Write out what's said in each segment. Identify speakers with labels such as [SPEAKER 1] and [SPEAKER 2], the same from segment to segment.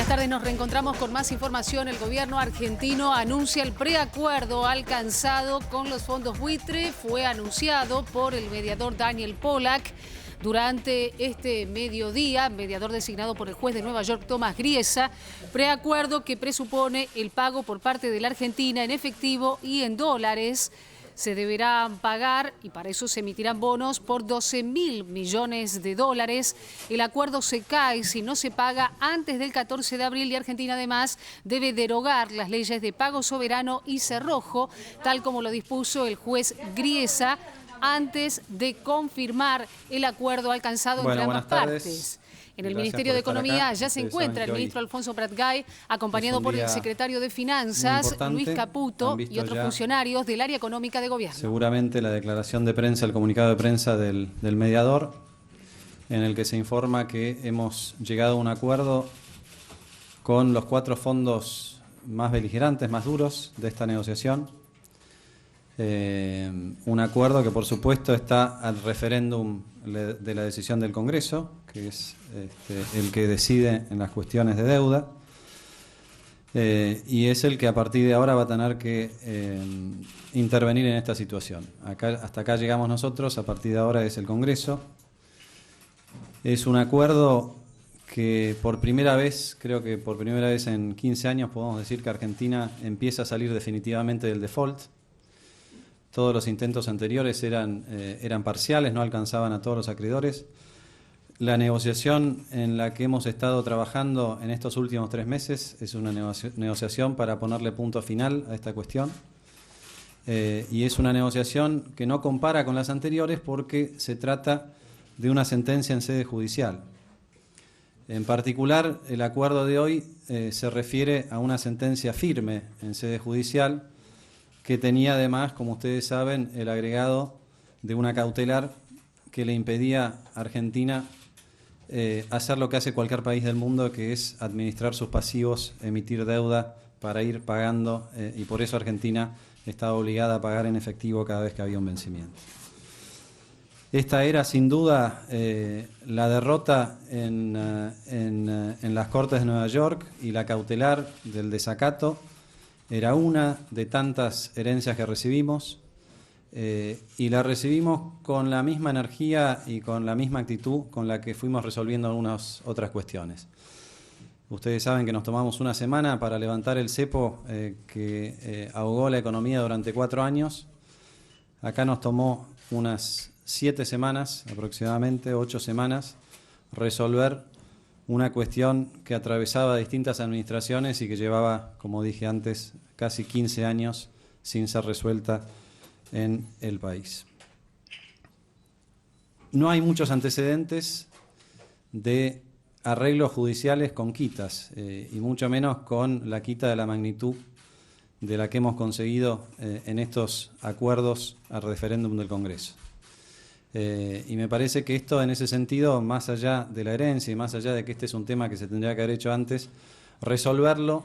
[SPEAKER 1] tardes nos reencontramos con más información. El gobierno argentino anuncia el preacuerdo alcanzado con los fondos buitre. Fue anunciado por el mediador Daniel Pollack durante este mediodía, mediador designado por el juez de Nueva York, Tomás Griesa. Preacuerdo que presupone el pago por parte de la Argentina en efectivo y en dólares. Se deberán pagar, y para eso se emitirán bonos por 12.000 millones de dólares. El acuerdo se cae si no se paga antes del 14 de abril y Argentina además debe derogar las leyes de pago soberano y cerrojo, tal como lo dispuso el juez Griesa antes de confirmar el acuerdo alcanzado entre ambas partes. En el Ministerio de Economía ya se encuentra el ministro Alfonso Pratgay, acompañado por el secretario de Finanzas, Luis Caputo, y otros funcionarios del área económica de gobierno.
[SPEAKER 2] Seguramente la declaración de prensa, el comunicado de prensa del mediador, en el que se informa que hemos llegado a un acuerdo con los 4 fondos más beligerantes, más duros de esta negociación. Un acuerdo que por supuesto está al referéndum de la decisión del Congreso, que es el que decide en las cuestiones de deuda, y es el que a partir de ahora va a tener que intervenir en esta situación. Hasta acá llegamos nosotros, a partir de ahora es el Congreso. Es un acuerdo que por primera vez, creo que por primera vez en 15 años podemos decir que Argentina empieza a salir definitivamente del default. Todos los intentos anteriores eran parciales, no alcanzaban a todos los acreedores. La negociación en la que hemos estado trabajando en estos últimos 3 meses es una negociación para ponerle punto final a esta cuestión. Y es una negociación que no compara con las anteriores porque se trata de una sentencia en sede judicial. En particular, el acuerdo de hoy se refiere a una sentencia firme en sede judicial que tenía además, como ustedes saben, el agregado de una cautelar que le impedía a Argentina hacer lo que hace cualquier país del mundo, que es administrar sus pasivos, emitir deuda para ir pagando, y por eso Argentina estaba obligada a pagar en efectivo cada vez que había un vencimiento. Esta era sin duda la derrota en las Cortes de Nueva York, y la cautelar del desacato era una de tantas herencias que recibimos, y la recibimos con la misma energía y con la misma actitud con la que fuimos resolviendo algunas otras cuestiones. Ustedes saben que nos tomamos una semana para levantar el cepo que ahogó la economía durante 4 años. Acá nos tomó unas 7 semanas, aproximadamente 8 semanas, resolver una cuestión que atravesaba distintas administraciones y que llevaba, como dije antes, casi 15 años sin ser resuelta en el país. No hay muchos antecedentes de arreglos judiciales con quitas, y mucho menos con la quita de la magnitud de la que hemos conseguido en estos acuerdos al referéndum del Congreso. Y me parece que esto, en ese sentido, más allá de la herencia y más allá de que este es un tema que se tendría que haber hecho antes, resolverlo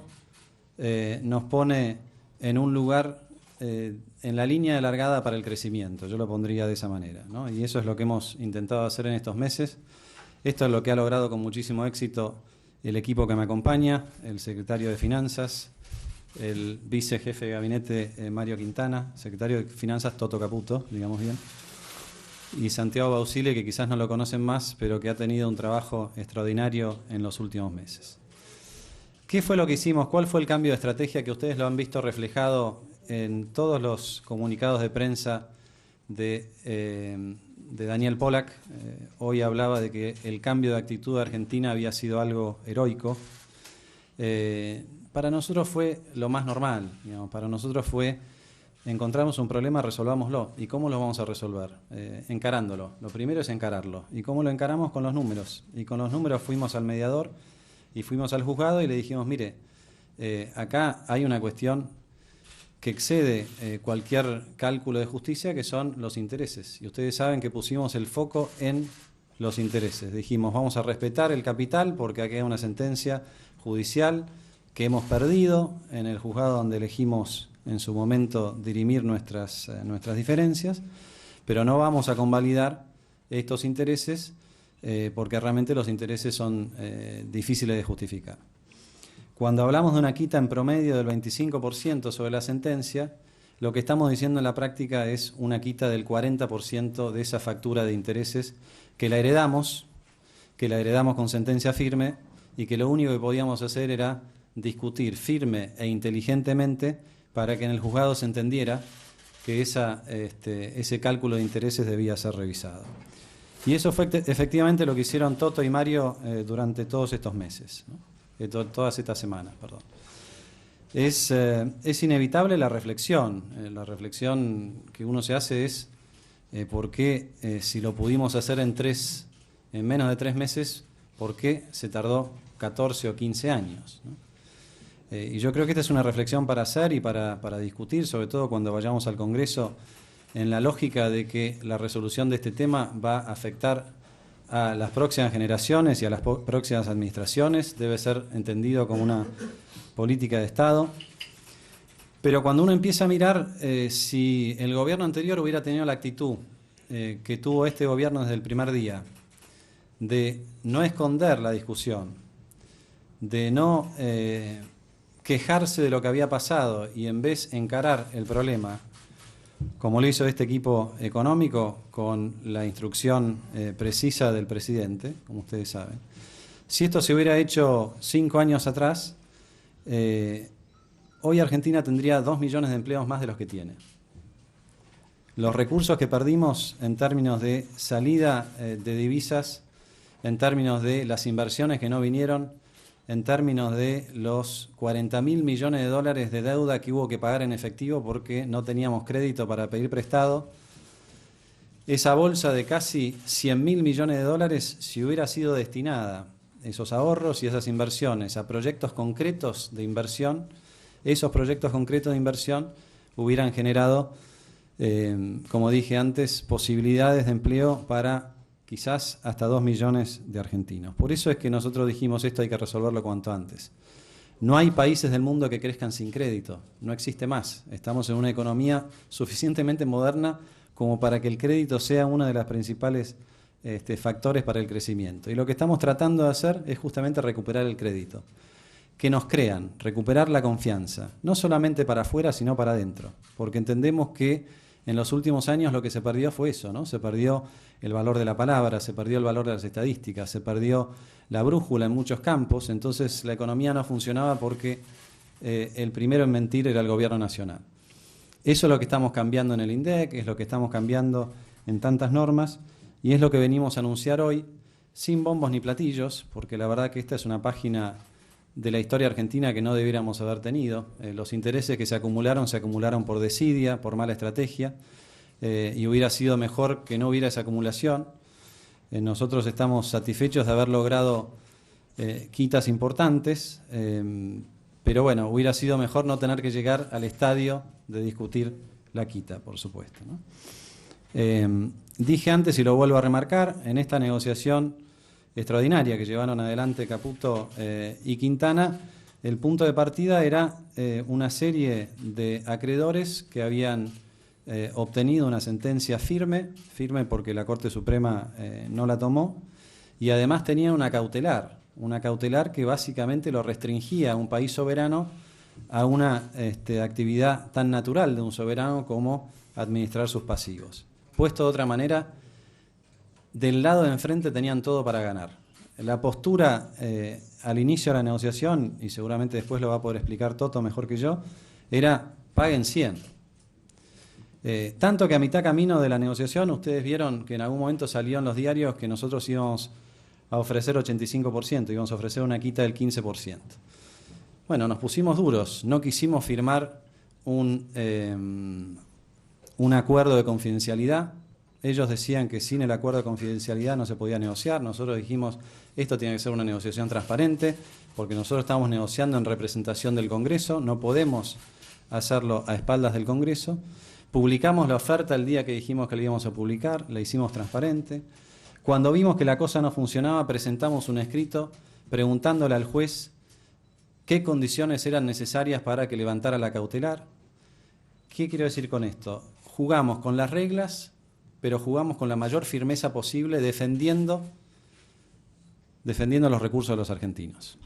[SPEAKER 2] nos pone en un lugar en la línea de largada para el crecimiento. Yo lo pondría de esa manera, ¿no? Y eso es lo que hemos intentado hacer en estos meses. Esto es lo que ha logrado con muchísimo éxito el equipo que me acompaña, el secretario de Finanzas, el vicejefe de gabinete Mario Quintana, secretario de Finanzas Toto Caputo, digamos bien, y Santiago Bausile, que quizás no lo conocen más, pero que ha tenido un trabajo extraordinario en los últimos meses. ¿Qué fue lo que hicimos? ¿Cuál fue el cambio de estrategia que ustedes lo han visto reflejado en todos los comunicados de prensa de Daniel Pollack? Hoy hablaba de que el cambio de actitud de Argentina había sido algo heroico. Para nosotros fue lo más normal, digamos. Para nosotros fue: encontramos un problema, resolvámoslo. ¿Y cómo lo vamos a resolver? Encarándolo. Lo primero es encararlo. ¿Y cómo lo encaramos? Con los números. Y con los números fuimos al mediador y fuimos al juzgado y le dijimos: mire, acá hay una cuestión que excede cualquier cálculo de justicia, que son los intereses. Y ustedes saben que pusimos el foco en los intereses. Dijimos: vamos a respetar el capital porque aquí hay una sentencia judicial que hemos perdido en el juzgado donde elegimos en su momento dirimir nuestras diferencias, pero no vamos a convalidar estos intereses porque realmente los intereses son difíciles de justificar. Cuando hablamos de una quita en promedio del 25% sobre la sentencia, lo que estamos diciendo en la práctica es una quita del 40% de esa factura de intereses que la heredamos con sentencia firme y que lo único que podíamos hacer era discutir firme e inteligentemente para que en el juzgado se entendiera que ese cálculo de intereses debía ser revisado. Y eso fue efectivamente lo que hicieron Toto y Mario durante todos estos meses, ¿no? Todas estas semanas, perdón. Es inevitable la reflexión. La reflexión que uno se hace es por qué, si lo pudimos hacer en menos de 3 meses, por qué se tardó 14 o 15 años, ¿no? Y yo creo que esta es una reflexión para hacer y para discutir, sobre todo cuando vayamos al Congreso, en la lógica de que la resolución de este tema va a afectar a las próximas generaciones y a las próximas administraciones. Debe ser entendido como una política de Estado. Pero cuando uno empieza a mirar si el gobierno anterior hubiera tenido la actitud que tuvo este gobierno desde el primer día, de no esconder la discusión, de no quejarse de lo que había pasado y en vez encarar el problema, como lo hizo este equipo económico con la instrucción precisa del presidente, como ustedes saben. Si esto se hubiera hecho 5 años atrás, hoy Argentina tendría 2 millones de empleos más de los que tiene. Los recursos que perdimos en términos de salida de divisas, en términos de las inversiones que no vinieron, en términos de los 40.000 millones de dólares de deuda que hubo que pagar en efectivo porque no teníamos crédito para pedir prestado, esa bolsa de casi 100.000 millones de dólares, si hubiera sido destinada, esos ahorros y esas inversiones, a proyectos concretos de inversión, esos proyectos concretos de inversión hubieran generado, como dije antes, posibilidades de empleo para quizás hasta 2 millones de argentinos. Por eso es que nosotros dijimos esto hay que resolverlo cuanto antes. No hay países del mundo que crezcan sin crédito, no existe más. Estamos en una economía suficientemente moderna como para que el crédito sea uno de los principales factores para el crecimiento. Y lo que estamos tratando de hacer es justamente recuperar el crédito. Que nos crean, recuperar la confianza, no solamente para afuera, sino para adentro. Porque entendemos que en los últimos años lo que se perdió fue eso, ¿no? Se perdió el valor de la palabra, se perdió el valor de las estadísticas, se perdió la brújula en muchos campos, entonces la economía no funcionaba porque el primero en mentir era el gobierno nacional. Eso es lo que estamos cambiando en el INDEC, es lo que estamos cambiando en tantas normas y es lo que venimos a anunciar hoy, sin bombos ni platillos, porque la verdad que esta es una página de la historia argentina que no debiéramos haber tenido. Los intereses que se acumularon por desidia, por mala estrategia, y hubiera sido mejor que no hubiera esa acumulación. Nosotros estamos satisfechos de haber logrado quitas importantes, pero bueno, hubiera sido mejor no tener que llegar al estadio de discutir la quita, por supuesto, ¿no? Dije antes y lo vuelvo a remarcar, en esta negociación extraordinaria que llevaron adelante Caputo y Quintana, el punto de partida era una serie de acreedores que habían obtenido una sentencia firme porque la Corte Suprema no la tomó, y además tenían una cautelar que básicamente lo restringía a un país soberano a una actividad tan natural de un soberano como administrar sus pasivos. Puesto de otra manera, del lado de enfrente tenían todo para ganar. La postura al inicio de la negociación, y seguramente después lo va a poder explicar Toto mejor que yo, era paguen 100. Tanto que a mitad camino de la negociación ustedes vieron que en algún momento salió en los diarios que nosotros íbamos a ofrecer 85%, íbamos a ofrecer una quita del 15%. Bueno, nos pusimos duros, no quisimos firmar un acuerdo de confidencialidad. Ellos decían que sin el acuerdo de confidencialidad no se podía negociar. Nosotros dijimos, esto tiene que ser una negociación transparente, porque nosotros estamos negociando en representación del Congreso, no podemos hacerlo a espaldas del Congreso. Publicamos la oferta el día que dijimos que la íbamos a publicar, la hicimos transparente. Cuando vimos que la cosa no funcionaba, presentamos un escrito preguntándole al juez qué condiciones eran necesarias para que levantara la cautelar. ¿Qué quiero decir con esto? Jugamos con las reglas, pero jugamos con la mayor firmeza posible defendiendo los recursos de los argentinos.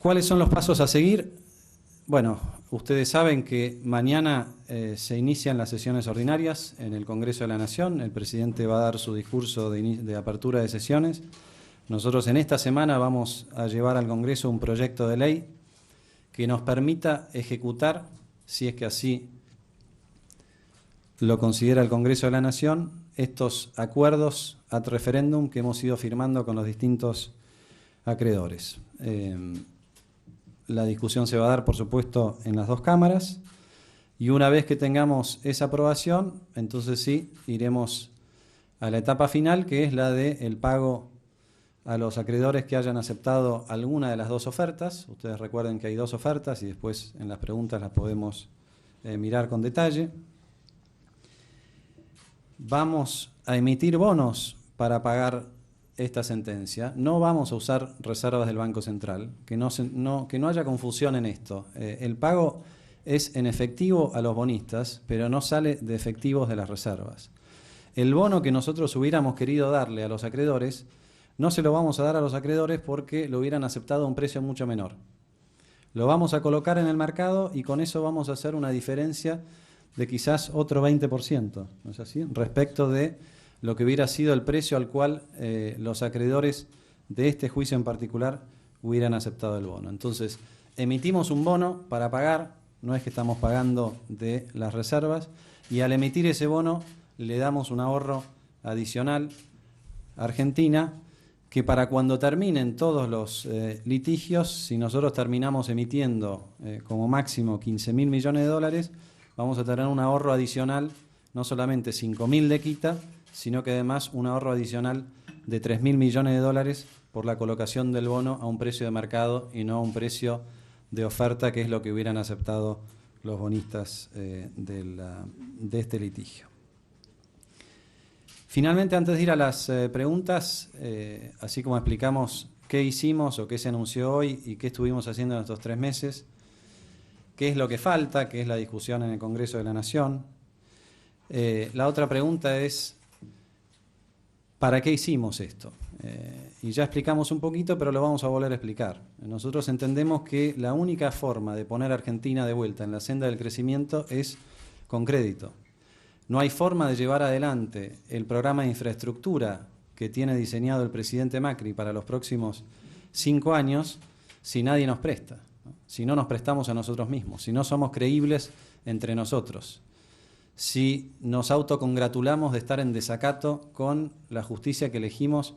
[SPEAKER 2] ¿Cuáles son los pasos a seguir? Bueno, ustedes saben que mañana se inician las sesiones ordinarias en el Congreso de la Nación. El presidente va a dar su discurso de apertura de sesiones. Nosotros en esta semana vamos a llevar al Congreso un proyecto de ley que nos permita ejecutar, si es que así lo considera el Congreso de la Nación, estos acuerdos ad referéndum que hemos ido firmando con los distintos acreedores. La discusión se va a dar, por supuesto, en las dos cámaras, y una vez que tengamos esa aprobación, entonces sí, iremos a la etapa final, que es la del pago a los acreedores que hayan aceptado alguna de las dos ofertas. Ustedes recuerden que hay dos ofertas y después en las preguntas las podemos mirar con detalle. Vamos a emitir bonos para pagar esta sentencia. No vamos a usar reservas del Banco Central, que no haya confusión en esto. El pago es en efectivo a los bonistas, pero no sale de efectivos de las reservas. El bono que nosotros hubiéramos querido darle a los acreedores, no se lo vamos a dar a los acreedores porque lo hubieran aceptado a un precio mucho menor. Lo vamos a colocar en el mercado y con eso vamos a hacer una diferencia de quizás otro 20%, ¿no es así?, respecto de lo que hubiera sido el precio al cual los acreedores de este juicio en particular hubieran aceptado el bono. Entonces, emitimos un bono para pagar, no es que estamos pagando de las reservas, y al emitir ese bono le damos un ahorro adicional a Argentina, que para cuando terminen todos los litigios, si nosotros terminamos emitiendo como máximo 15.000 millones de dólares, vamos a tener un ahorro adicional, no solamente 5.000 de quita, sino que además un ahorro adicional de 3.000 millones de dólares por la colocación del bono a un precio de mercado y no a un precio de oferta, que es lo que hubieran aceptado los bonistas de este litigio. Finalmente, antes de ir a las preguntas, así como explicamos qué hicimos o qué se anunció hoy y qué estuvimos haciendo en estos 3 meses, qué es lo que falta, qué es la discusión en el Congreso de la Nación. La otra pregunta es, ¿para qué hicimos esto? Y ya explicamos un poquito, pero lo vamos a volver a explicar. Nosotros entendemos que la única forma de poner a Argentina de vuelta en la senda del crecimiento es con crédito. No hay forma de llevar adelante el programa de infraestructura que tiene diseñado el presidente Macri para los próximos 5 años si nadie nos presta, ¿no? Si no nos prestamos a nosotros mismos, si no somos creíbles entre nosotros, si nos autocongratulamos de estar en desacato con la justicia que elegimos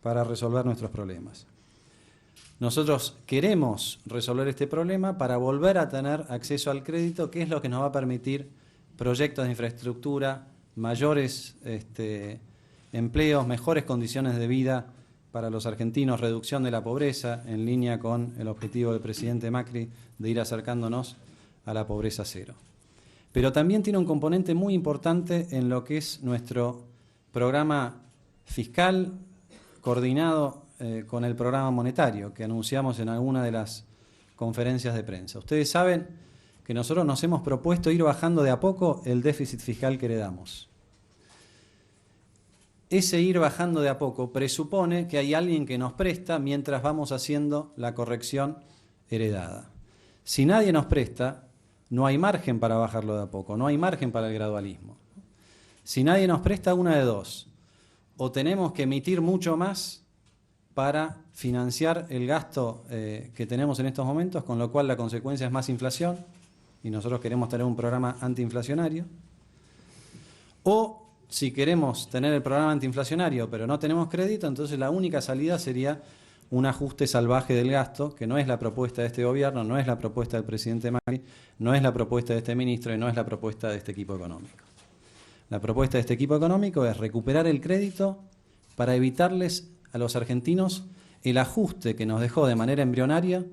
[SPEAKER 2] para resolver nuestros problemas. Nosotros queremos resolver este problema para volver a tener acceso al crédito, que es lo que nos va a permitir proyectos de infraestructura, mayores empleos, mejores condiciones de vida para los argentinos, reducción de la pobreza, en línea con el objetivo del presidente Macri de ir acercándonos a la pobreza cero. Pero también tiene un componente muy importante en lo que es nuestro programa fiscal coordinado con el programa monetario que anunciamos en alguna de las conferencias de prensa. Ustedes saben que nosotros nos hemos propuesto ir bajando de a poco el déficit fiscal que heredamos. Ese ir bajando de a poco presupone que hay alguien que nos presta mientras vamos haciendo la corrección heredada. Si nadie nos presta, no hay margen para bajarlo de a poco, no hay margen para el gradualismo. Si nadie nos presta, una de dos: o tenemos que emitir mucho más para financiar el gasto que tenemos en estos momentos, con lo cual la consecuencia es más inflación, y nosotros queremos tener un programa antiinflacionario, o si queremos tener el programa antiinflacionario pero no tenemos crédito, entonces la única salida sería un ajuste salvaje del gasto, que no es la propuesta de este gobierno, no es la propuesta del presidente Macri, no es la propuesta de este ministro y no es la propuesta de este equipo económico. La propuesta de este equipo económico es recuperar el crédito para evitarles a los argentinos el ajuste que nos dejó de manera embrionaria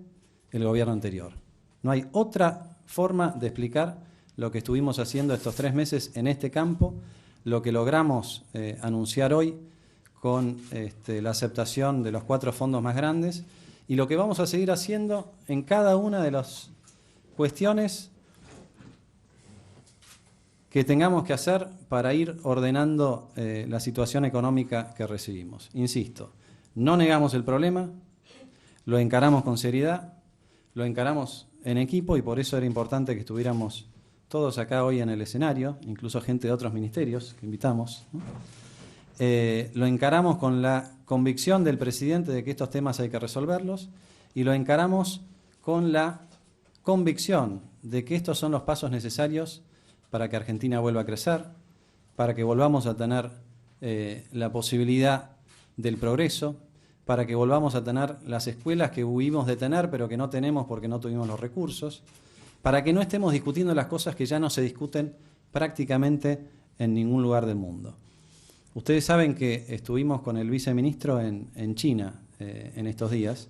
[SPEAKER 2] el gobierno anterior. No hay otra forma de explicar lo que estuvimos haciendo estos 3 meses en este campo, lo que logramos anunciar hoy con la aceptación de los 4 fondos más grandes y lo que vamos a seguir haciendo en cada una de las cuestiones que tengamos que hacer para ir ordenando la situación económica que recibimos. Insisto, no negamos el problema, lo encaramos con seriedad, lo encaramos en equipo y por eso era importante que estuviéramos todos acá hoy en el escenario, incluso gente de otros ministerios que invitamos, ¿no? Lo encaramos con la convicción del presidente de que estos temas hay que resolverlos y lo encaramos con la convicción de que estos son los pasos necesarios para que Argentina vuelva a crecer, para que volvamos a tener la posibilidad del progreso, para que volvamos a tener las escuelas que huimos de tener pero que no tenemos porque no tuvimos los recursos, para que no estemos discutiendo las cosas que ya no se discuten prácticamente en ningún lugar del mundo. Ustedes saben que estuvimos con el viceministro en China en estos días,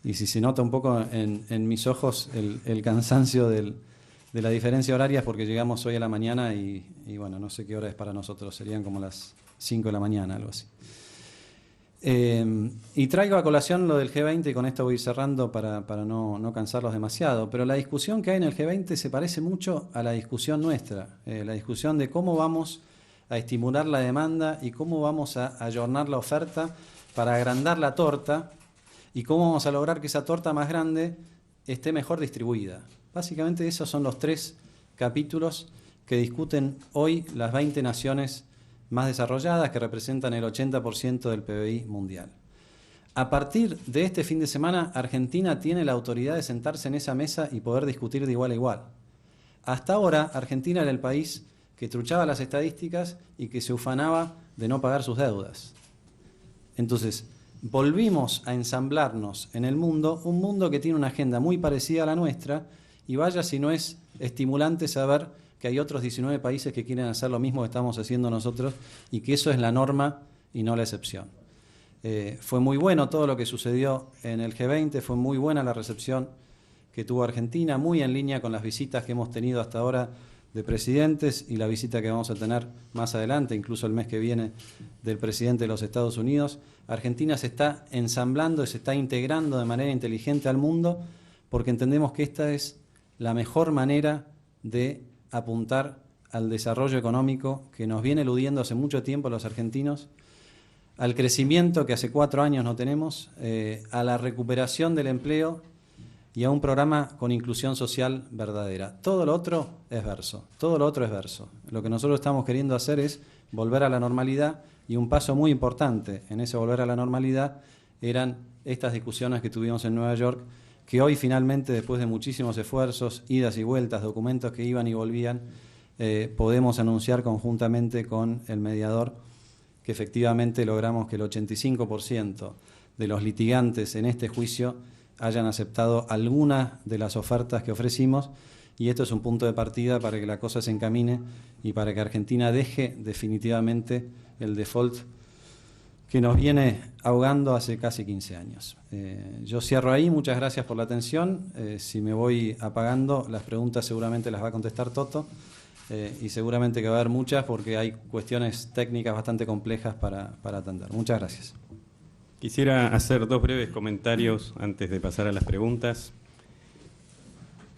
[SPEAKER 2] y si se nota un poco en mis ojos el cansancio de la diferencia horaria es porque llegamos hoy a la mañana y bueno, no sé qué hora es para nosotros, serían como las 5 de la mañana, algo así. Y traigo a colación lo del G20 y con esto voy cerrando para no cansarlos demasiado, pero la discusión que hay en el G20 se parece mucho a la discusión nuestra, la discusión de cómo vamos a estimular la demanda y cómo vamos a ayornar la oferta para agrandar la torta y cómo vamos a lograr que esa torta más grande esté mejor distribuida. Básicamente esos son los 3 capítulos que discuten hoy las 20 naciones más desarrolladas que representan el 80% del PBI mundial. A partir de este fin de semana, Argentina tiene la autoridad de sentarse en esa mesa y poder discutir de igual a igual. Hasta ahora, Argentina era el país que truchaba las estadísticas y que se ufanaba de no pagar sus deudas. Entonces, volvimos a ensamblarnos en el mundo, un mundo que tiene una agenda muy parecida a la nuestra, y vaya si no es estimulante saber que hay otros 19 países que quieren hacer lo mismo que estamos haciendo nosotros y que eso es la norma y no la excepción. Fue muy bueno todo lo que sucedió en el G20, fue muy buena la recepción que tuvo Argentina, muy en línea con las visitas que hemos tenido hasta ahora de presidentes y la visita que vamos a tener más adelante, incluso el mes que viene, del presidente de los Estados Unidos. Argentina se está ensamblando y se está integrando de manera inteligente al mundo porque entendemos que esta es la mejor manera de apuntar al desarrollo económico que nos viene eludiendo hace mucho tiempo los argentinos, al crecimiento que hace 4 años no tenemos, a la recuperación del empleo y a un programa con inclusión social verdadera. Todo lo otro es verso, todo lo otro es verso. Lo que nosotros estamos queriendo hacer es volver a la normalidad y un paso muy importante en ese volver a la normalidad eran estas discusiones que tuvimos en Nueva York, que hoy finalmente, después de muchísimos esfuerzos, idas y vueltas, documentos que iban y volvían, podemos anunciar conjuntamente con el mediador que efectivamente logramos que el 85% de los litigantes en este juicio hayan aceptado alguna de las ofertas que ofrecimos, y esto es un punto de partida para que la cosa se encamine y para que Argentina deje definitivamente el default que nos viene ahogando hace casi 15 años. Yo cierro ahí, muchas gracias por la atención. Si me voy apagando, las preguntas seguramente las va a contestar Toto, y seguramente que va a haber muchas porque hay cuestiones técnicas bastante complejas para atender. Muchas gracias.
[SPEAKER 3] Quisiera hacer 2 breves comentarios antes de pasar a las preguntas.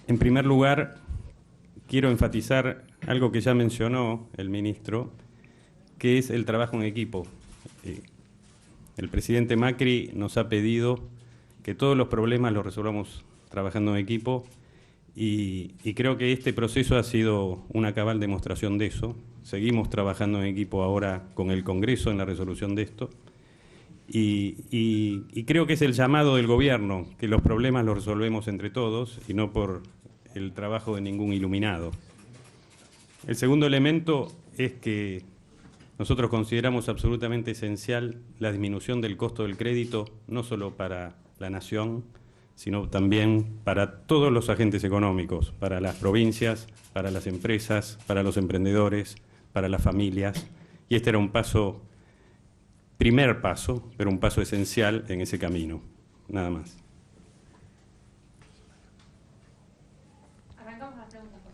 [SPEAKER 3] En primer lugar, quiero enfatizar algo que ya mencionó el ministro, que es el trabajo en equipo. El presidente Macri nos ha pedido que todos los problemas los resolvamos trabajando en equipo y creo que este proceso ha sido una cabal demostración de eso. Seguimos trabajando en equipo ahora con el Congreso en la resolución de esto y creo que es el llamado del gobierno, que los problemas los resolvemos entre todos y no por el trabajo de ningún iluminado. El segundo elemento es que nosotros consideramos absolutamente esencial la disminución del costo del crédito, no solo para la nación, sino también para todos los agentes económicos, para las provincias, para las empresas, para los emprendedores, para las familias. Y este era un paso, primer paso, pero un paso esencial en ese camino. Nada más.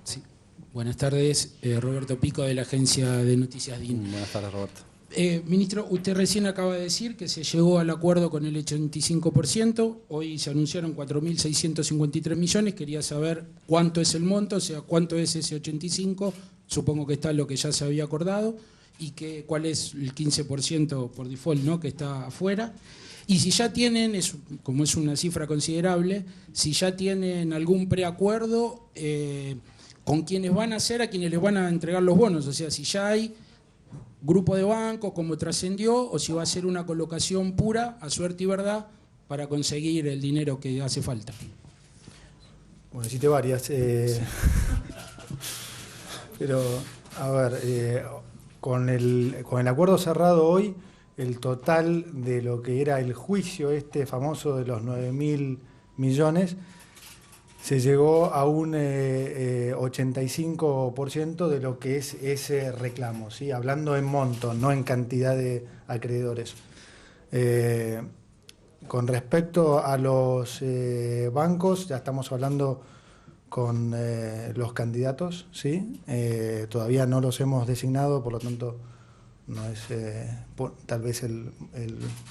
[SPEAKER 4] Sí. Buenas tardes, Roberto Pico de la agencia de noticias DIN.
[SPEAKER 2] Buenas tardes, Roberto.
[SPEAKER 4] Ministro, usted recién acaba de decir que se llegó al acuerdo con el 85%, hoy se anunciaron 4.653 millones, quería saber cuánto es el monto, o sea, cuánto es ese 85%, supongo que está lo que ya se había acordado, y cuál es el 15% por default, ¿no?, que está afuera. Y si ya tienen, como es una cifra considerable, si ya tienen algún preacuerdo con quienes van a ser, a quienes les van a entregar los bonos, o sea, si ya hay grupo de bancos como trascendió, o si va a ser una colocación pura, a suerte y verdad, para conseguir el dinero que hace falta.
[SPEAKER 5] Bueno, hiciste varias. Pero, a ver, con el acuerdo cerrado hoy, el total de lo que era el juicio famoso de los 9.000 millones, se llegó a un 85% de lo que es ese reclamo, ¿sí? Hablando en monto, no en cantidad de acreedores. Con respecto a los bancos, ya estamos hablando con los candidatos, ¿sí? Todavía no los hemos designado, por lo tanto no es tal vez el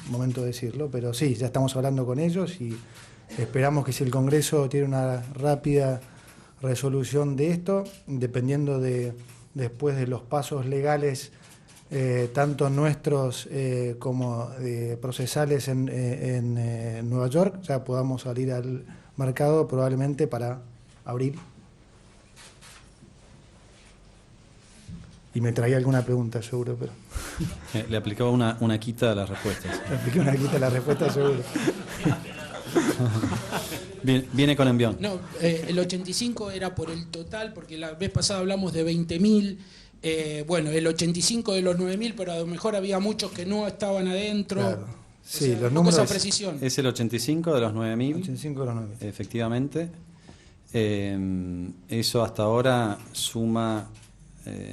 [SPEAKER 5] momento de decirlo, pero sí, ya estamos hablando con ellos y esperamos que si el Congreso tiene una rápida resolución de esto, dependiendo después de los pasos legales, tanto nuestros como procesales en Nueva York, ya podamos salir al mercado probablemente para abril. Y me traía alguna pregunta, seguro, pero...
[SPEAKER 2] Le aplicaba una quita a las respuestas.
[SPEAKER 5] Le apliqué una quita a las respuestas, seguro.
[SPEAKER 2] Viene con envión.
[SPEAKER 4] No, el 85 era por el total, porque la vez pasada hablamos de 20.000. Bueno, el 85 de los 9.000, pero a lo mejor había muchos que no estaban adentro.
[SPEAKER 5] Claro. Sí,
[SPEAKER 4] o sea,
[SPEAKER 5] los números...
[SPEAKER 4] esa precisión.
[SPEAKER 2] Es el 85 de los 9.000.
[SPEAKER 5] 85 de los 9.000.
[SPEAKER 2] Efectivamente. Eso hasta ahora suma...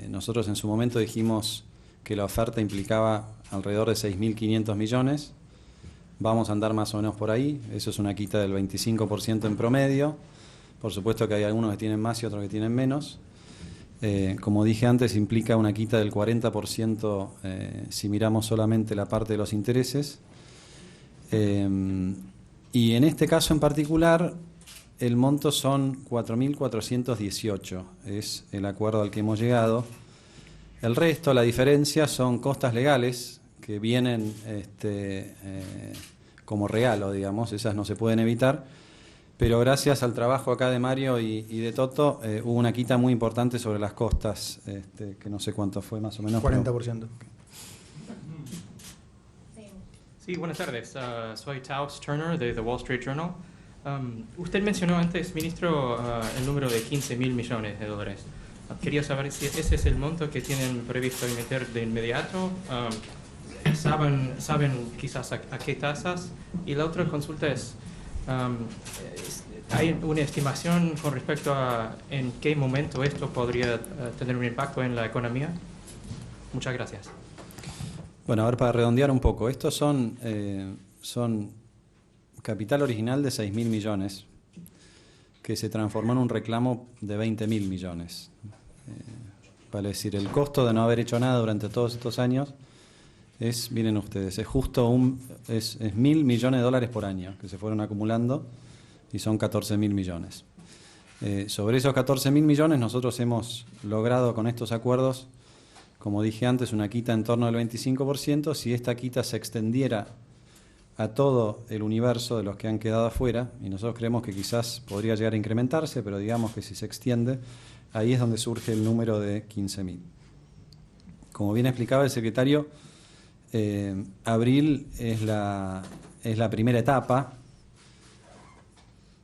[SPEAKER 2] nosotros en su momento dijimos que la oferta implicaba alrededor de 6.500 millones. Vamos a andar más o menos por ahí. Eso es una quita del 25% en promedio. Por supuesto que hay algunos que tienen más y otros que tienen menos. Como dije antes, implica una quita del 40% si miramos solamente la parte de los intereses. Y en este caso en particular, el monto son 4.418, es el acuerdo al que hemos llegado. El resto, la diferencia, son costas legales que vienen como regalo, digamos, esas no se pueden evitar, pero gracias al trabajo acá de Mario y de Toto, hubo una quita muy importante sobre las costas, que no sé cuánto fue más o menos.
[SPEAKER 5] 40%.
[SPEAKER 6] Sí, buenas tardes. Soy Taos Turner de The Wall Street Journal. Usted mencionó antes, ministro, el número de 15.000 millones de dólares. Quería saber si ese es el monto que tienen previsto emitir de inmediato. ¿Saben quizás a qué tasas? Y la otra consulta es, ¿hay una estimación con respecto a en qué momento esto podría tener un impacto en la economía? Muchas gracias.
[SPEAKER 2] Bueno, a ver, para redondear un poco, estos son capital original de 6.000 millones que se transformó en un reclamo de 20.000 millones. Vale decir, el costo de no haber hecho nada durante todos estos años miren ustedes, es justo es 1.000 millones de dólares por año que se fueron acumulando y son 14.000 millones. Sobre esos 14.000 millones nosotros hemos logrado con estos acuerdos, como dije antes, una quita en torno del 25%. Si esta quita se extendiera a todo el universo de los que han quedado afuera, y nosotros creemos que quizás podría llegar a incrementarse, pero digamos que si se extiende, ahí es donde surge el número de 15.000. Como bien explicaba el secretario, abril es la primera etapa,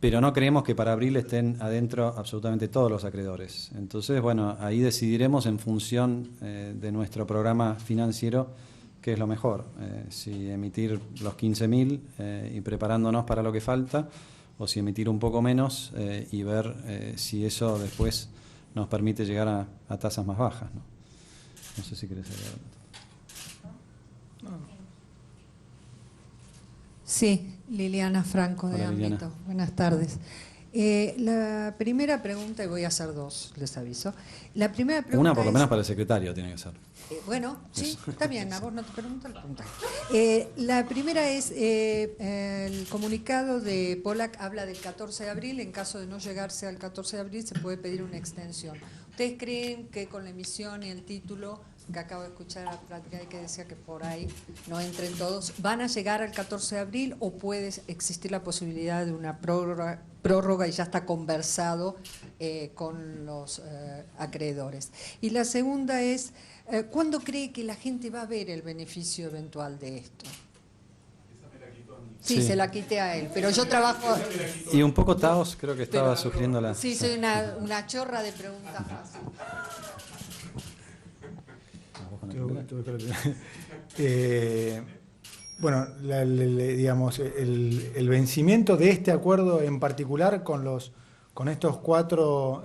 [SPEAKER 2] pero no creemos que para abril estén adentro absolutamente todos los acreedores. Entonces, bueno, ahí decidiremos en función de nuestro programa financiero qué es lo mejor, si emitir los 15.000 y preparándonos para lo que falta, o si emitir un poco menos y ver si eso después nos permite llegar a tasas más bajas, ¿no? No sé si querés agregar.
[SPEAKER 7] Sí, Liliana Franco de
[SPEAKER 2] Hola,
[SPEAKER 7] Ámbito.
[SPEAKER 2] Liliana.
[SPEAKER 7] Buenas tardes. La primera pregunta, y voy a hacer dos, les aviso. La primera pregunta
[SPEAKER 2] Una por lo menos para el secretario tiene que ser.
[SPEAKER 7] bueno, sí, está bien, a vos no te pregunto, la pregunta. La primera es, el comunicado de Pollack habla del 14 de abril, en caso de no llegarse al 14 de abril se puede pedir una extensión. ¿Ustedes creen que con la emisión y el título que acabo de escuchar a Pratgay que decía que por ahí no entren todos, ¿van a llegar al 14 de abril o puede existir la posibilidad de una prórroga y ya está conversado con los acreedores? Y la segunda es, ¿cuándo cree que la gente va a ver el beneficio eventual de esto? Sí, se la quité a él, pero yo trabajo...
[SPEAKER 2] Y un poco Taos, creo que estaba sugiriendo la...
[SPEAKER 7] Sí, soy una chorra de preguntas fáciles.
[SPEAKER 5] Bueno, digamos, el vencimiento de este acuerdo en particular con estos 4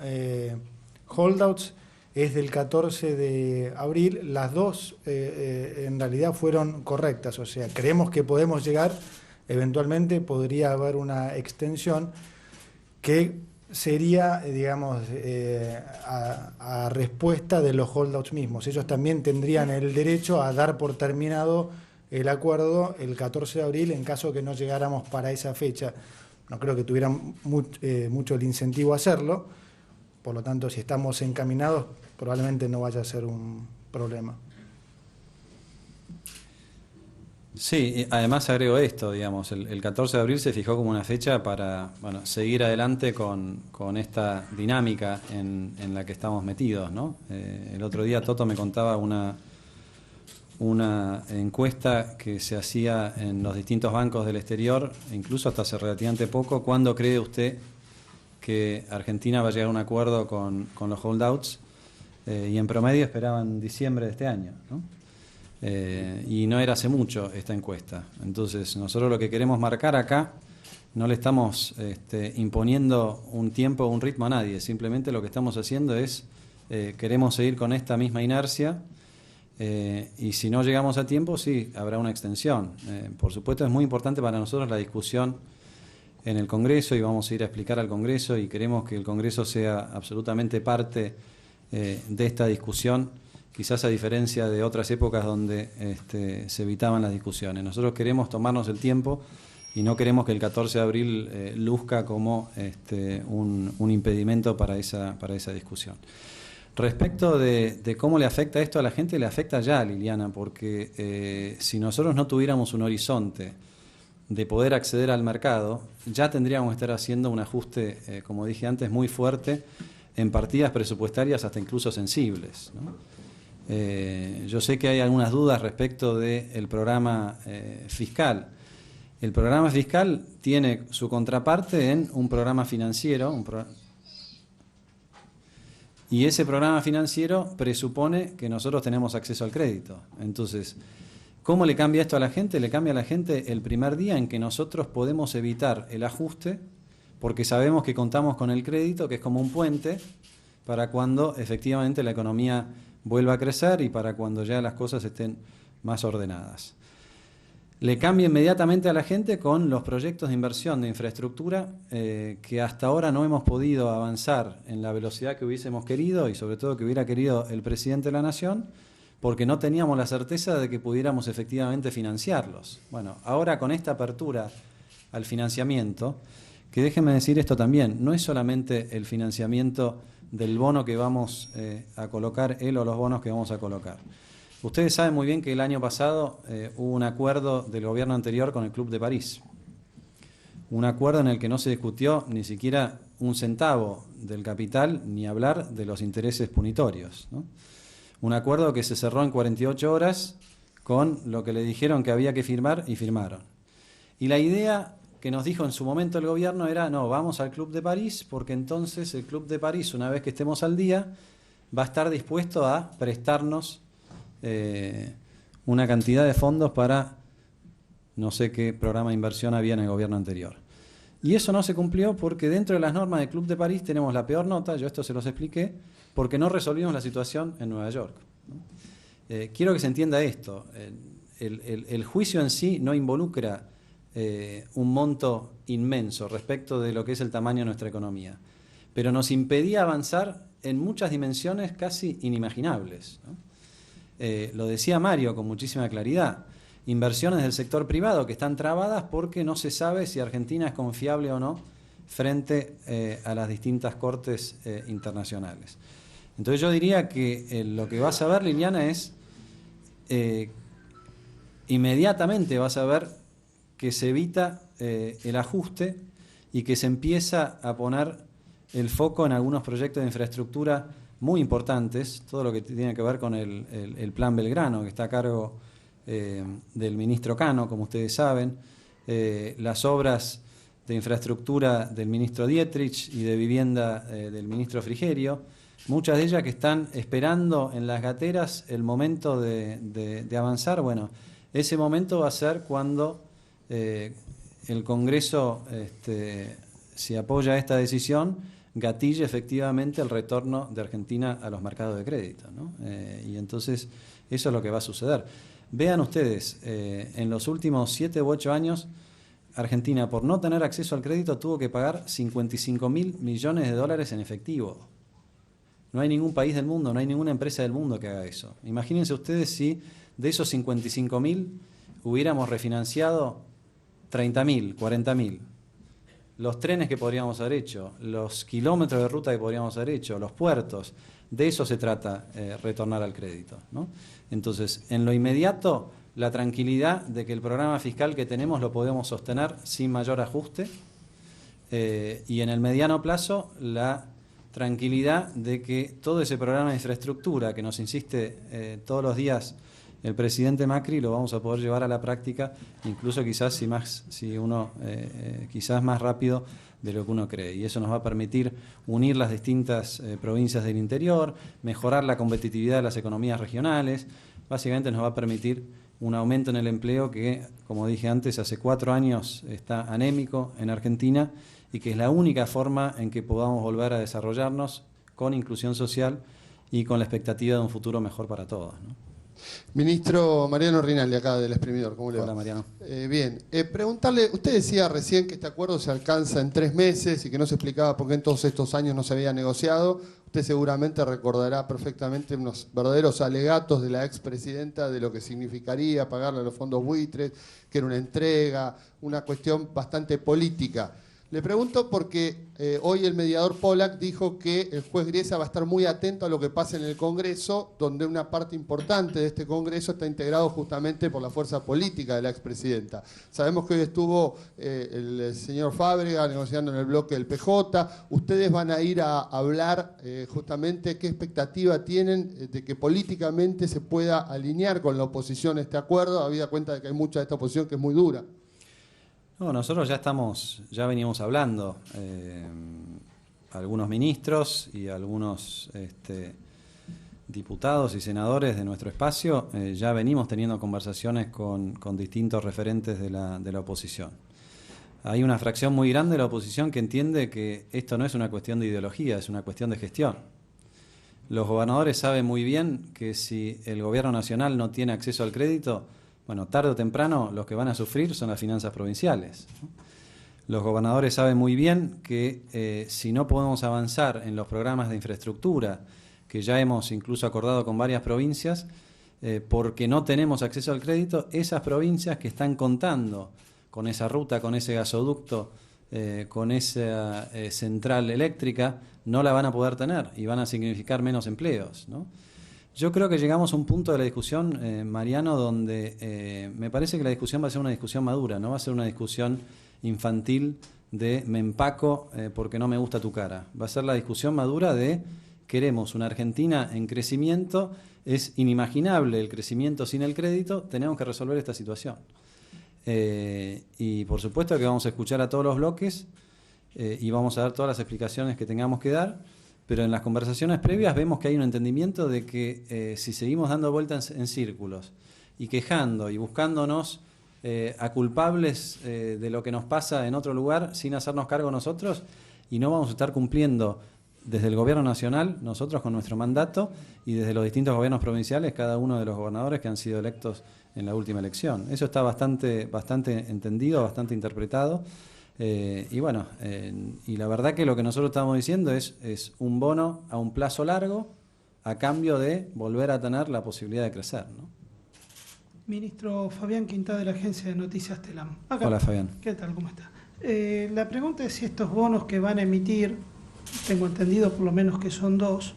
[SPEAKER 5] holdouts es del 14 de abril. Las dos en realidad fueron correctas, o sea, creemos que podemos llegar, eventualmente podría haber una extensión que sería, digamos, a respuesta de los holdouts mismos. Ellos también tendrían el derecho a dar por terminado el acuerdo el 14 de abril en caso que no llegáramos para esa fecha. No creo que tuvieran mucho el incentivo a hacerlo, por lo tanto, si estamos encaminados, probablemente no vaya a ser un problema.
[SPEAKER 2] Sí, además agrego esto, digamos, el 14 de abril se fijó como una fecha para seguir adelante con esta dinámica en la que estamos metidos, ¿no? El otro día Toto me contaba una encuesta que se hacía en los distintos bancos del exterior, incluso hasta hace relativamente poco. ¿Cuándo cree usted que Argentina va a llegar a un acuerdo con los holdouts? Y en promedio esperaban diciembre de este año, ¿no? Y no era hace mucho esta encuesta. Entonces, nosotros lo que queremos marcar acá, no le estamos imponiendo un tiempo o un ritmo a nadie, simplemente lo que estamos haciendo es, queremos seguir con esta misma inercia, y si no llegamos a tiempo, sí, habrá una extensión. Por supuesto, es muy importante para nosotros la discusión en el Congreso, y vamos a ir a explicar al Congreso, y queremos que el Congreso sea absolutamente parte de esta discusión, quizás a diferencia de otras épocas donde se evitaban las discusiones. Nosotros queremos tomarnos el tiempo y no queremos que el 14 de abril luzca como un impedimento para esa discusión. Respecto de cómo le afecta esto a la gente, le afecta ya, Liliana, porque si nosotros no tuviéramos un horizonte de poder acceder al mercado, ya tendríamos que estar haciendo un ajuste, como dije antes, muy fuerte en partidas presupuestarias hasta incluso sensibles, ¿no? Yo sé que hay algunas dudas respecto del programa fiscal. El programa fiscal tiene su contraparte en un programa financiero, y ese programa financiero presupone que nosotros tenemos acceso al crédito. Entonces, ¿cómo le cambia esto a la gente? Le cambia a la gente el primer día en que nosotros podemos evitar el ajuste, porque sabemos que contamos con el crédito, que es como un puente para cuando efectivamente la economía vuelva a crecer y para cuando ya las cosas estén más ordenadas. Le cambia inmediatamente a la gente con los proyectos de inversión de infraestructura que hasta ahora no hemos podido avanzar en la velocidad que hubiésemos querido y sobre todo que hubiera querido el presidente de la Nación, porque no teníamos la certeza de que pudiéramos efectivamente financiarlos. Bueno, ahora con esta apertura al financiamiento, que déjenme decir esto también, no es solamente el financiamiento del bono que vamos a colocar él o los bonos que vamos a colocar. Ustedes saben muy bien que el año pasado hubo un acuerdo del gobierno anterior con el Club de París. Un acuerdo en el que no se discutió ni siquiera un centavo del capital, ni hablar de los intereses punitorios, ¿no? Un acuerdo que se cerró en 48 horas con lo que le dijeron que había que firmar y firmaron. Y la idea que nos dijo en su momento el gobierno era, no, vamos al Club de París, porque entonces el Club de París, una vez que estemos al día, va a estar dispuesto a prestarnos una cantidad de fondos para no sé qué programa de inversión había en el gobierno anterior. Y eso no se cumplió porque dentro de las normas del Club de París tenemos la peor nota, yo esto se los expliqué, porque no resolvimos la situación en Nueva York, ¿no? Quiero que se entienda esto, el juicio en sí no involucra un monto inmenso respecto de lo que es el tamaño de nuestra economía, pero nos impedía avanzar en muchas dimensiones casi inimaginables, ¿no? Lo decía Mario con muchísima claridad, inversiones del sector privado que están trabadas porque no se sabe si Argentina es confiable o no frente a las distintas cortes internacionales. Entonces yo diría que lo que vas a ver, Liliana, es inmediatamente vas a ver que se evita el ajuste y que se empieza a poner el foco en algunos proyectos de infraestructura muy importantes, todo lo que tiene que ver con el Plan Belgrano, que está a cargo del ministro Cano, como ustedes saben, las obras de infraestructura del ministro Dietrich y de vivienda del ministro Frigerio, muchas de ellas que están esperando en las gateras el momento de avanzar. Bueno, ese momento va a ser cuando el Congreso, si apoya esta decisión, gatille efectivamente el retorno de Argentina a los mercados de crédito, ¿no? Y entonces eso es lo que va a suceder. Vean ustedes, en los últimos 7 u 8 años, Argentina, por no tener acceso al crédito, tuvo que pagar 55.000 millones de dólares en efectivo. No hay ningún país del mundo, no hay ninguna empresa del mundo que haga eso. Imagínense ustedes si de esos 55.000 hubiéramos refinanciado 30.000, 40.000. Los trenes que podríamos haber hecho, los kilómetros de ruta que podríamos haber hecho, los puertos, de eso se trata retornar al crédito, ¿no? Entonces, en lo inmediato, la tranquilidad de que el programa fiscal que tenemos lo podemos sostener sin mayor ajuste, y en el mediano plazo, la tranquilidad de que todo ese programa de infraestructura que nos insiste todos los días el presidente Macri lo vamos a poder llevar a la práctica, incluso quizás quizás más rápido de lo que uno cree. Y eso nos va a permitir unir las distintas provincias del interior, mejorar la competitividad de las economías regionales. Básicamente nos va a permitir un aumento en el empleo que, como dije antes, hace 4 años está anémico en Argentina y que es la única forma en que podamos volver a desarrollarnos con inclusión social y con la expectativa de un futuro mejor para todos, ¿no?
[SPEAKER 8] Ministro Mariano Rinaldi, acá del Exprimidor, ¿cómo le va?
[SPEAKER 2] Hola, Mariano.
[SPEAKER 8] Bien, preguntarle, usted decía recién que este acuerdo se alcanza en 3 meses y que no se explicaba por qué en todos estos años no se había negociado. Usted seguramente recordará perfectamente unos verdaderos alegatos de la expresidenta de lo que significaría pagarle a los fondos buitres, que era una entrega, una cuestión bastante política. Le pregunto porque hoy el mediador Pollack dijo que el juez Griesa va a estar muy atento a lo que pase en el Congreso, donde una parte importante de este Congreso está integrado justamente por la fuerza política de la expresidenta. Sabemos que hoy estuvo el señor Fábrega negociando en el bloque del PJ. Ustedes van a ir a hablar justamente qué expectativa tienen de que políticamente se pueda alinear con la oposición este acuerdo, habida cuenta de que hay mucha de esta oposición que es muy dura.
[SPEAKER 2] No, nosotros ya venimos hablando, algunos ministros y algunos diputados y senadores de nuestro espacio, ya venimos teniendo conversaciones con distintos referentes de la oposición. Hay una fracción muy grande de la oposición que entiende que esto no es una cuestión de ideología, es una cuestión de gestión. Los gobernadores saben muy bien que si el gobierno nacional no tiene acceso al crédito, bueno, tarde o temprano los que van a sufrir son las finanzas provinciales, ¿no? Los gobernadores saben muy bien que si no podemos avanzar en los programas de infraestructura, que ya hemos incluso acordado con varias provincias, porque no tenemos acceso al crédito, esas provincias que están contando con esa ruta, con ese gasoducto, con esa central eléctrica, no la van a poder tener y van a significar menos empleos, ¿no? Yo creo que llegamos a un punto de la discusión, Mariano, donde me parece que la discusión va a ser una discusión madura, no va a ser una discusión infantil de me empaco porque no me gusta tu cara. Va a ser la discusión madura de queremos una Argentina en crecimiento, es inimaginable el crecimiento sin el crédito, tenemos que resolver esta situación. Y por supuesto que vamos a escuchar a todos los bloques y vamos a dar todas las explicaciones que tengamos que dar. Pero en las conversaciones previas vemos que hay un entendimiento de que si seguimos dando vueltas en círculos y quejando y buscándonos a culpables de lo que nos pasa en otro lugar sin hacernos cargo nosotros, y no vamos a estar cumpliendo desde el gobierno nacional, nosotros con nuestro mandato, y desde los distintos gobiernos provinciales, cada uno de los gobernadores que han sido electos en la última elección. Eso está bastante entendido, bastante interpretado. Y bueno, y la verdad que lo que nosotros estamos diciendo es un bono a un plazo largo a cambio de volver a tener la posibilidad de crecer, ¿no?
[SPEAKER 9] Ministro Fabián Quintá, de la agencia de noticias Telam. Acá.
[SPEAKER 2] Hola, Fabián.
[SPEAKER 9] ¿Qué tal? ¿Cómo está? La pregunta es si estos bonos que van a emitir, tengo entendido por lo menos que son 2,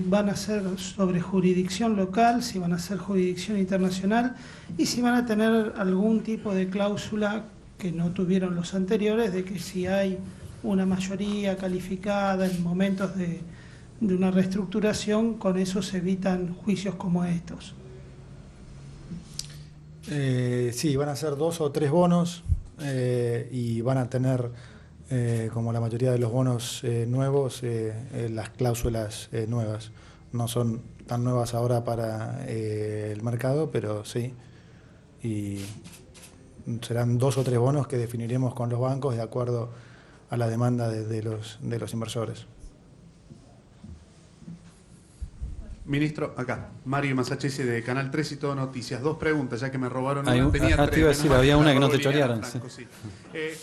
[SPEAKER 9] van a ser sobre jurisdicción local, si van a ser jurisdicción internacional y si van a tener algún tipo de cláusula que no tuvieron los anteriores, de que si hay una mayoría calificada en momentos de una reestructuración, con eso se evitan juicios como estos.
[SPEAKER 5] Sí, van a ser 2 o 3 bonos y van a tener, como la mayoría de los bonos nuevos, las cláusulas nuevas. No son tan nuevas ahora para el mercado, pero sí. Y serán 2 o 3 bonos que definiremos con los bancos de acuerdo a la demanda de los inversores.
[SPEAKER 10] Ministro, acá, Mario Masachesi de Canal 3 y Todo Noticias. 2 preguntas, ya que me robaron
[SPEAKER 2] una.
[SPEAKER 10] Tenía 3.
[SPEAKER 2] Te iba a decir, había una que no te chorearon.
[SPEAKER 10] Sí.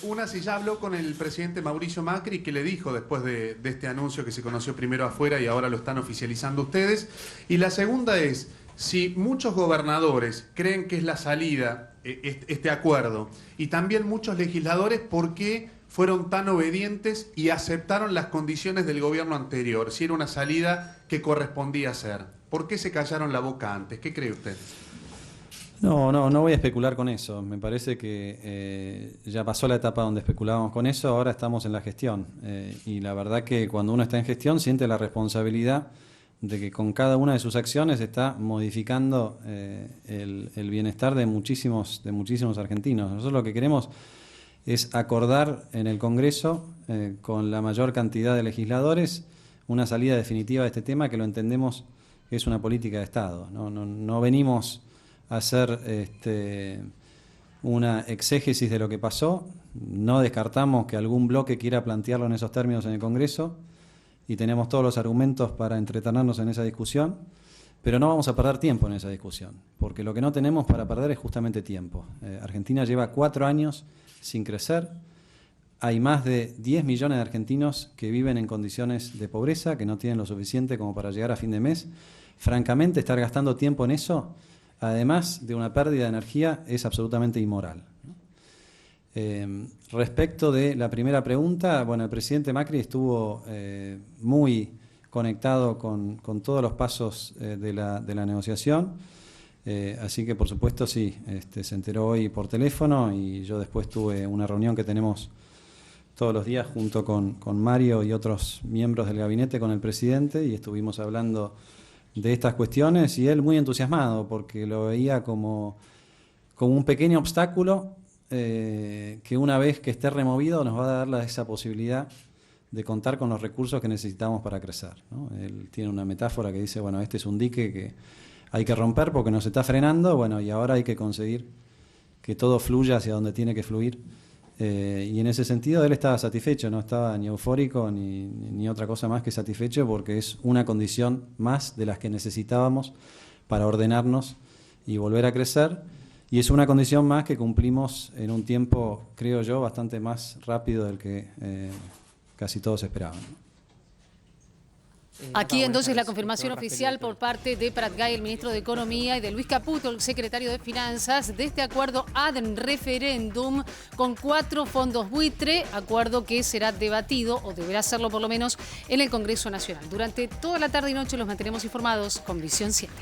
[SPEAKER 10] Una, si ya habló con el presidente Mauricio Macri, que le dijo después de este anuncio que se conoció primero afuera y ahora lo están oficializando ustedes. Y la segunda es, si muchos gobernadores creen que es la salida, este acuerdo, y también muchos legisladores, ¿por qué fueron tan obedientes y aceptaron las condiciones del gobierno anterior? Si era una salida que correspondía hacer, ¿por qué se callaron la boca antes? ¿Qué cree usted?
[SPEAKER 2] No voy a especular con eso. Me parece que ya pasó la etapa donde especulábamos con eso, ahora estamos en la gestión. Y la verdad que cuando uno está en gestión siente la responsabilidad de que con cada una de sus acciones está modificando el bienestar de muchísimos argentinos. Nosotros lo que queremos es acordar en el Congreso con la mayor cantidad de legisladores una salida definitiva de este tema, que lo entendemos que es una política de Estado. No venimos a hacer una exégesis de lo que pasó, no descartamos que algún bloque quiera plantearlo en esos términos en el Congreso y tenemos todos los argumentos para entretenernos en esa discusión, pero no vamos a perder tiempo en esa discusión, porque lo que no tenemos para perder es justamente tiempo. Argentina lleva 4 años sin crecer, hay más de 10 millones de argentinos que viven en condiciones de pobreza, que no tienen lo suficiente como para llegar a fin de mes. Francamente, estar gastando tiempo en eso, además de una pérdida de energía, es absolutamente inmoral. Respecto de la primera pregunta, bueno, el presidente Macri estuvo muy conectado con todos los pasos de la negociación, así que por supuesto sí, se enteró hoy por teléfono y yo después tuve una reunión que tenemos todos los días junto con Mario y otros miembros del gabinete con el presidente y estuvimos hablando de estas cuestiones y él muy entusiasmado porque lo veía como un pequeño obstáculo que una vez que esté removido nos va a dar esa posibilidad de contar con los recursos que necesitamos para crecer, ¿no? Él tiene una metáfora que dice, bueno, este es un dique que hay que romper porque nos está frenando, bueno, y ahora hay que conseguir que todo fluya hacia donde tiene que fluir. Y en ese sentido él estaba satisfecho, no estaba ni eufórico ni otra cosa más que satisfecho porque es una condición más de las que necesitábamos para ordenarnos y volver a crecer y es una condición más que cumplimos en un tiempo, creo yo, bastante más rápido del que casi todos esperaban.
[SPEAKER 1] Aquí entonces la confirmación oficial por parte de Prat Gai, el ministro de Economía, y de Luis Caputo, el secretario de Finanzas, de este acuerdo ad referéndum con 4 fondos buitre, acuerdo que será debatido, o deberá serlo por lo menos, en el Congreso Nacional. Durante toda la tarde y noche los mantenemos informados con Visión 7.